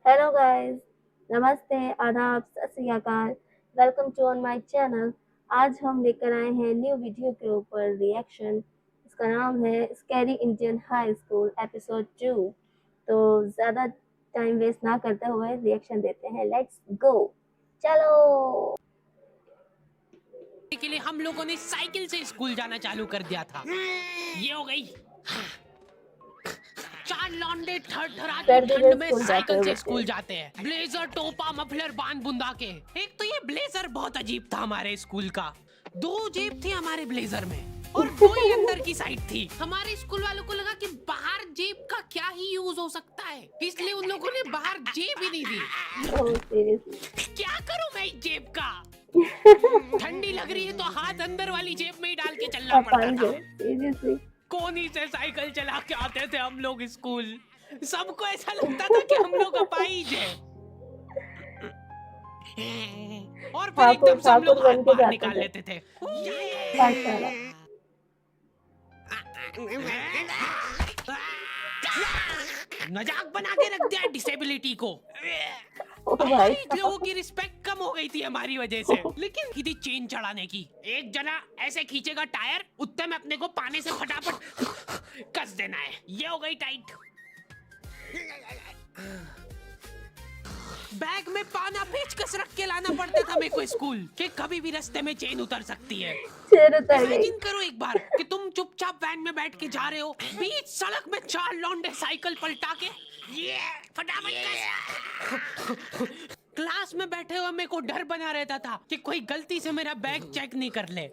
Hello guys, नमस्ते, आदाब, सत श्री अकाल, welcome to on my channel. आज हम लेकर आए हैं न्यू वीडियो के ऊपर रिएक्शन। इसका नाम है scary Indian high school episode 2। तो ज़्यादा टाइम वेस्ट ना करते हुए रिएक्शन देते हैं। Let's go. चलो। के लिए हम लोगों ने साइकिल से स्कूल जाना चालू कर दिया था। ये हो गई। चार लौंडे थरथराती सर्दी ठंड में में स्कूल जाते साइकिल हुए से बच्चे। स्कूल जाते हैं। ब्लेजर, टोपा, मफलर बांध बुंदा के। एक तो ये ब्लेजर बहुत अजीब था हमारे स्कूल का। दो जेब थी हमारे ब्लेजर में और दो ही अंदर की साइड थी। हमारे स्कूल वालों को लगा कि बाहर जेब का क्या ही यूज हो सकता है, इसलिए उन लोगों ने बाहर जेब ही नहीं दी। Oh seriously. क्या करूं मैं इस जेब का? ठंडी लग रही है तो हाथ अंदर वाली जेब में ही डाल के चलना पड़ता अपाहिज था। है सीरियसली। कोनी से साइकिल चला के आते थे हम लोग स्कूल। सबको ऐसा लगता था कि हम लोग अपाहिज हैं। और फिर ठाकुर एकदम से हम ठाकुर लोग हाथ बन के बाहर जाते निकाल थे। लेते थे। माशाल्लाह। मजाक बना के रख दिया डिसेबिलिटी को। ओ भाई अपाहिज लोगों साहब। की रिस्पेक्ट कम हो गई थी हमारी वजह से। लेकिन थी चेन चढ़ाने की। एक जना ऐसे खींचेगा टायर, उतने में अपने को पाने से फटाफट कस देना है। ये हो गई टाइट। बैग में पाना पेचकस रख के लाना पड़ता था मेरे को स्कूल, कि कभी भी रास्ते में चेन उतर सकती है। चेन उतर गई। इमेजिन करो एक बार कि तुम चुपचाप वैन में बैठ के जा रहे हो, बीच सड़क में चार लौंडे साइकिल पलटा के ये फटाफट कस। क्लास में बैठे हुए मेरे को डर बना रहता था कि कोई गलती से मेरा बैग चेक नहीं कर ले।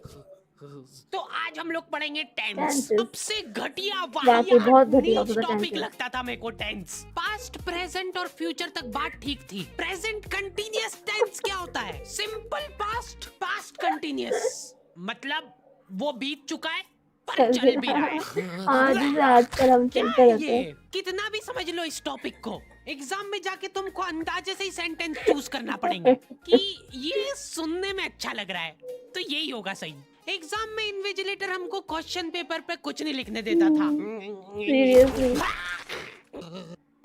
तो आज हम लोग पढ़ेंगे टेंस। टेंसेस। सबसे घटिया वाकई वाहियात बहुत घटिया नीच होता था टॉपिक टेंसेस। लगता था मेरे को टेंस। पास्ट, प्रेजेंट और फ्यूचर तक बात ठीक थी। प्रेजेंट कंटीन्यूअस टेंस क्या होता है? Simple past, past continuous. मतलब वो बीत चुका है पर चल चल भी रहा रहा है। हाँ, है। जैसे आजकल हम क्या चलते है रहते हैं। ये? कितना भी समझ लो इस टॉपिक को, एग्जाम में जाके तुमको अंदाजे से ही सेंटेंस चूज करना पड़ेंगे कि ये सुनने में अच्छा लग रहा है तो यही होगा सही। एग्जाम में इन्विजिलेटर हमको क्वेश्चन पेपर पे कुछ नहीं लिखने देता था। सीरियसली।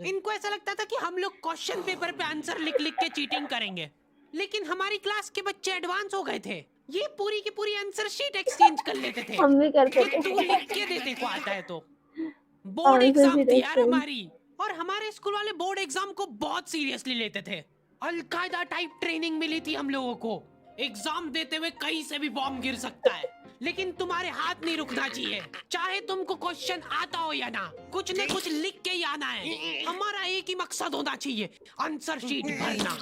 इनको ऐसा लगता था कि हम लोग क्वेश्चन पेपर पे आंसर लिख लिख के चीटिंग करेंगे। लेकिन हमारी क्लास के बच्चे एडवांस हो गए थे। ये पूरी की पूरी आंसर शीट एक्सचेंज कर लेते थे हम भी करते कि थे। तू लिख के देते को आता है तो। बोर्ड आंसर एग्जाम शीट थी यार एक्सचेंज। हमारी, और हमारे स्कूल वाले बोर्ड एग्जाम को बहुत सीरियसली लेते थे। अलकायदा टाइप ट्रेनिंग मिली थी हम लोगों को। एग्जाम देते हुए कहीं से भी बॉम्ब गिर सकता है, लेकिन तुम्हारे हाथ नहीं रुकना चाहिए। चाहे तुमको क्वेश्चन आता हो या ना, कुछ न कुछ लिख के ही आना है। हमारा एक ही मकसद होना चाहिए, आंसर शीट भरना।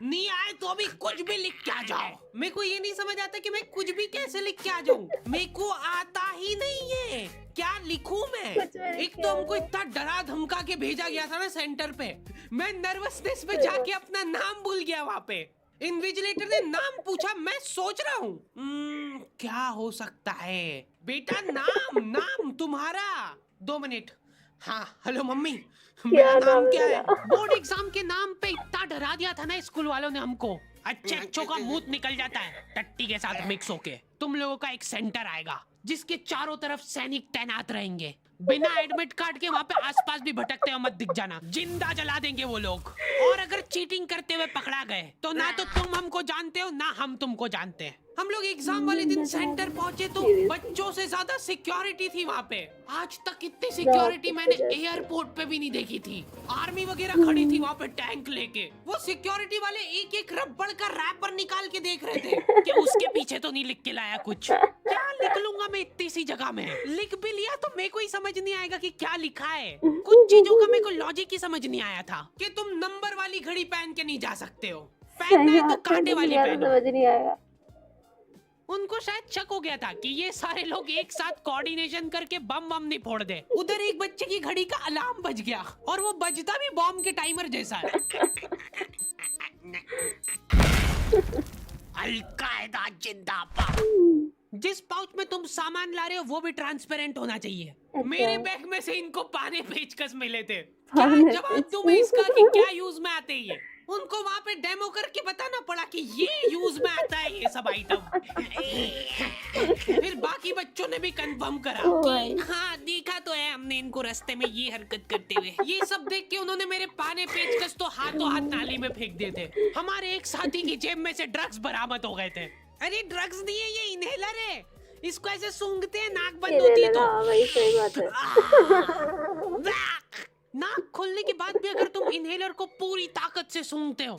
नहीं आए तो भी कुछ भी लिख के आ जाओ। मेरे को ये नहीं समझ आता कि मैं कुछ भी कैसे लिख के आ जाऊं। मेरे को आता ही नहीं है, क्या लिखूं मैं? कुछ भी लिख एक के तो आ हमको जाओ। इतना डरा धमका के भेजा गया था ना सेंटर पे, मैं नर्वसनेस में जाके अपना नाम भूल गया वहां पे। इन्विजिलेटर ने नाम पूछा, मैं सोच रहा हूँ क्या हो सकता है। बेटा नाम नाम तुम्हारा। 2 मिनट। हाँ हेलो मम्मी, मेरा क्या नाम नाम है क्या है? मेरा? बोर्ड एग्जाम के नाम पे इतना डरा दिया था ना स्कूल वालों ने हमको। अच्छे अच्छों का मूत निकल जाता है टट्टी के साथ मिक्स होके। तुम लोगों का एक सेंटर आएगा जिसके चारों तरफ सैनिक तैनात रहेंगे। बिना एडमिट कार्ड के वहाँ पे आसपास भी भटकते हुए मत दिख जाना, जिंदा जला देंगे वो लोग। और अगर चीटिंग करते हुए पकड़ा गए तो ना तो तुम हमको जानते हो ना हम तुमको जानते हैं। हम लोग एग्जाम वाले दिन सेंटर पहुंचे तो बच्चों से ज्यादा सिक्योरिटी थी वहाँ पे। आज तक इतनी सिक्योरिटी मैंने एयरपोर्ट पे भी नहीं देखी थी। आर्मी वगैरह खड़ी थी वहाँ पे टैंक लेके। वो सिक्योरिटी वाले एक एक रबड़ का रैपर निकाल के देख रहे थे कि उसके पीछे तो नहीं लिख के लाया कुछ। क्या लिख लूंगा मैं इतनी सी जगह में? लिख भी लिया तो मेरे को ही समझ नहीं आएगा कि क्या लिखा है। कुछ चीजों का मेरे को लॉजिक ही समझ नहीं आया था कि तुम नंबर वाली घड़ी पहन के नहीं जा सकते हो, पहनना है तो कांटे वाली पहनो। समझ नहीं आएगा। उनको शायद शक हो गया था कि ये सारे लोग एक साथ कोऑर्डिनेशन करके बम बम नहीं फोड़ दे। उधर एक बच्चे की घड़ी का अलार्म बज गया और वो बजता भी बॉम्ब के टाइमर जैसा है। अलकायदा जिंदाबाद। जिस पाउच में तुम सामान ला रहे हो वो भी ट्रांसपेरेंट होना चाहिए। अच्छा। मेरे बैग में से इनको पाने पेचकस मिले थे। क्या पाने जवाब दूं मैं पेचकस। इसका कि क्या यूज में आते हैं ये? उनको वहां पे डेमो करके बताना पड़ा कि ये यूज में आता है ये सब आइटम। फिर बाकी बच्चों ने भी कंफर्म करा ओ भाई। कि हाँ देखा तो है हमने इनको रास्ते में ये हरकत करते हुए। ये सब देख के उन्होंने मेरे पाने पेचकस तो हाथों हाथ नाली में फेंक दिए थे। हमारे एक साथी की जेब में से ड्रग्स बरामद हो गए थे। अरे ड्रग्स नहीं है, ये इनहेलर है। इसको ऐसे सूंघते हैं, नाक बंद ये होती है लगा तो भाई, सही बात है। नाक खोलने के बाद भी अगर तुम इनहेलर को पूरी ताकत से सूंघते हो,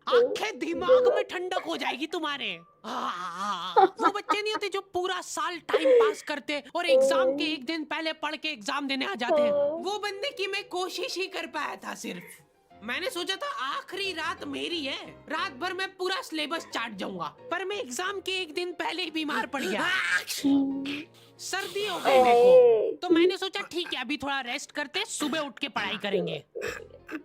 आंखें दिमाग में ठंडक हो जाएगी तुम्हारे। वो बच्चे नहीं होते जो पूरा साल टाइम पास करते और एग्जाम के एक दिन पहले पढ़ के एग्जाम देने आ जाते हैं। वो बनने की मैं कोशिश ही कर पाया था सिर्फ। मैंने सोचा था आखिरी रात मेरी है, रात भर मैं पूरा सिलेबस चाट जाऊंगा, पर मैं एग्जाम के एक दिन पहले ही बीमार पड़ गया। सर्दी हो गई मेरे को, तो मैंने सोचा ठीक है अभी थोड़ा रेस्ट करते, सुबह उठ के पढ़ाई करेंगे।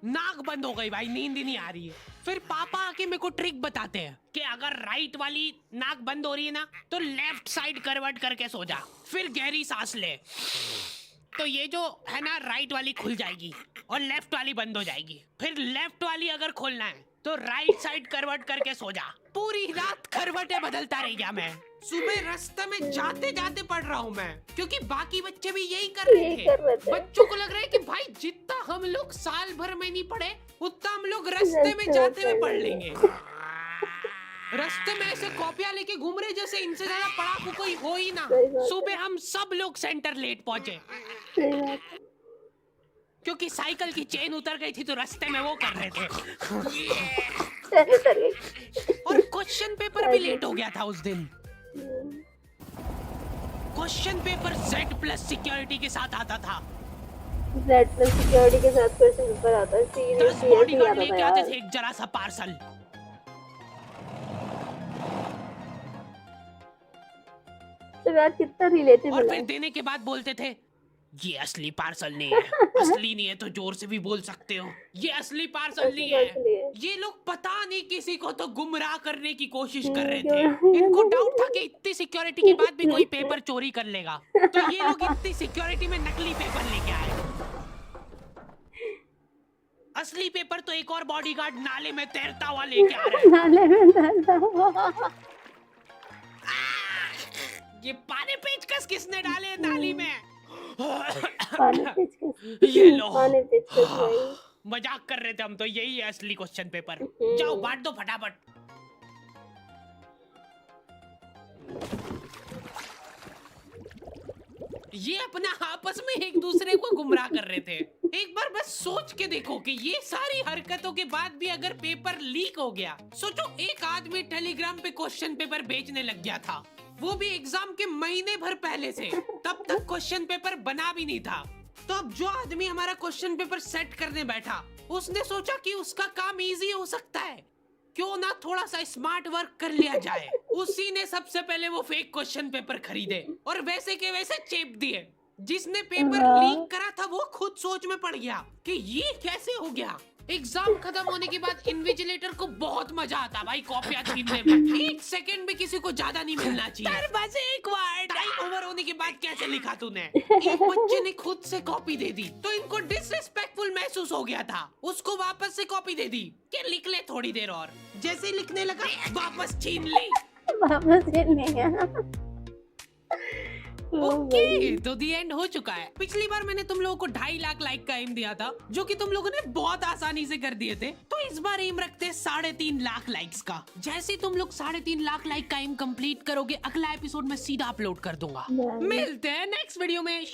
नाक बंद हो गई भाई, नींद ही नहीं आ रही है। फिर पापा आके मेरे को ट्रिक बताते हैं कि अगर राइट वाली नाक बंद हो रही है ना तो लेफ्ट साइड करवट करके सो जा, फिर गहरी सांस ले, तो ये जो है ना राइट वाली खुल जाएगी और लेफ्ट वाली बंद हो जाएगी। फिर लेफ्ट वाली अगर खोलना है तो राइट साइड करवट करके सो जा। पूरी रात करवटें बदलता रह गया मैं। सुबह रास्ते में जाते जाते पढ़ रहा हूँ मैं, क्योंकि बाकी बच्चे भी यही कर रहे थे। बच्चों को लग रहा है कि भाई जितना हम लोग साल भर में नहीं पढ़े उतना हम लोग रास्ते में जाते हुए पढ़ लेंगे। रास्ते में ऐसे कॉपियां लेके घूम रहे जैसे इनसे ज्यादा पढ़ाकू कोई हो ही ना। सुबह हम सब लोग सेंटर लेट पहुंचे, क्योंकि साइकिल की चेन उतर गई थी तो रास्ते में वो कर रहे थे। और क्वेश्चन पेपर भी लेट हो गया था उस दिन। क्वेश्चन पेपर Z+ सिक्योरिटी के साथ आता था। Z+ सिक्योरिटी के साथ क्वेश्चन पेपर आता है। 10 बॉडीगार्ड लेके आते थे एक जरा सा पार्सल। तो यार कितना रिलेटेबल और है। फिर देने के बाद बोलते थे ये असली पार्सल नहीं है। असली नहीं है तो जोर से भी बोल सकते हो ये असली पार्सल नहीं है। ये लोग पता नहीं किसी को तो गुमराह करने की कोशिश कर रहे थे। इनको डाउट था कि इतनी सिक्योरिटी के बाद भी कोई पेपर चोरी कर लेगा, तो ये लोग इतनी सिक्योरिटी में नकली पेपर लेके आए। असली पेपर तो एक और बॉडीगार्ड नाले में तैरता हुआ लेके आ रहा है। नाले में तैरता हुआ। ये पानी पेचकस किसने डाले नाली में? पानी पेचकस। ये लो। पानी पेचकस भाई। मजाक कर रहे थे हम तो, यही है असली क्वेश्चन पेपर। जाओ बांट दो फटाफट। ये अपना आपस में एक दूसरे को गुमराह कर रहे थे। एक बार बस सोच के देखो कि ये सारी हरकतों के बाद भी अगर पेपर लीक हो गया, सोचो एक आदमी टेलीग्राम पे क्वेश्चन पेपर बेचने लग गया था, वो भी एग्जाम के महीने भर पहले से। तब तक क्वेश्चन पेपर बना भी नहीं था। तो अब जो आदमी हमारा क्वेश्चन पेपर सेट करने बैठा, उसने सोचा कि उसका काम इजी हो सकता है, क्यों ना थोड़ा सा स्मार्ट वर्क कर लिया जाए। उसी ने सबसे पहले वो फेक क्वेश्चन पेपर खरीदे और वैसे के वैसे चेप दिए। जिसने पेपर लीक करा था वो खुद सोच में पड़ गया कि ये कैसे हो गया। एग्जाम खत्म होने के बाद इन्विजिलेटर को बहुत मजा आता भाई कॉपियां छीनने में। एक सेकंड भी किसी को ज्यादा नहीं मिलना चाहिए। बस एक बार टाइम ओवर होने के बाद कैसे लिखा तूने? एक बच्चे ने खुद से कॉपी दे दी तो इनको डिसरिस्पेक्टफुल महसूस हो गया था। उसको वापस से कॉपी दे दी कि लिख ले थोड़ी देर और। जैसे ही लिखने लगा वापस छीन ली। वापस नहीं। ओके, तो दी एंड हो चुका है। पिछली बार मैंने तुम लोगों को 2.5 लाख लाइक का एम दिया था, जो कि तुम लोगों ने बहुत आसानी से कर दिए थे। तो इस बार एम रखते हैं 3.5 लाख लाइक्स का। जैसे तुम लोग 3.5 लाख लाइक का एम कंप्लीट करोगे, अगला एपिसोड में सीधा अपलोड कर दूंगा। मिलते हैं नेक्स्ट वीडियो में।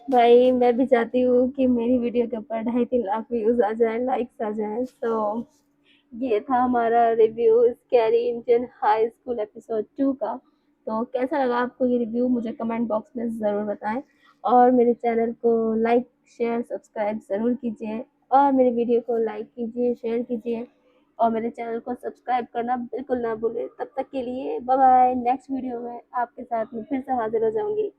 भाई मैं भी चाहती हूँ कि मेरी वीडियो के ऊपर 2.5-3 लाख व्यूज आ जाए, लाइक्स आ जाए। तो ये था हमारा review scary Indian high school episode 2 का। तो कैसा लगा आपको ये रिव्यू, मुझे कमेंट बॉक्स में ज़रूर बताएं। और मेरे चैनल को लाइक शेयर सब्सक्राइब ज़रूर कीजिए, और मेरी वीडियो को लाइक कीजिए, शेयर कीजिए, और मेरे चैनल को सब्सक्राइब करना बिल्कुल ना भूलें। तब तक के लिए बाय बाय। नेक्स्ट वीडियो में आपके साथ में फिर से हाजिर हो जाऊंगी।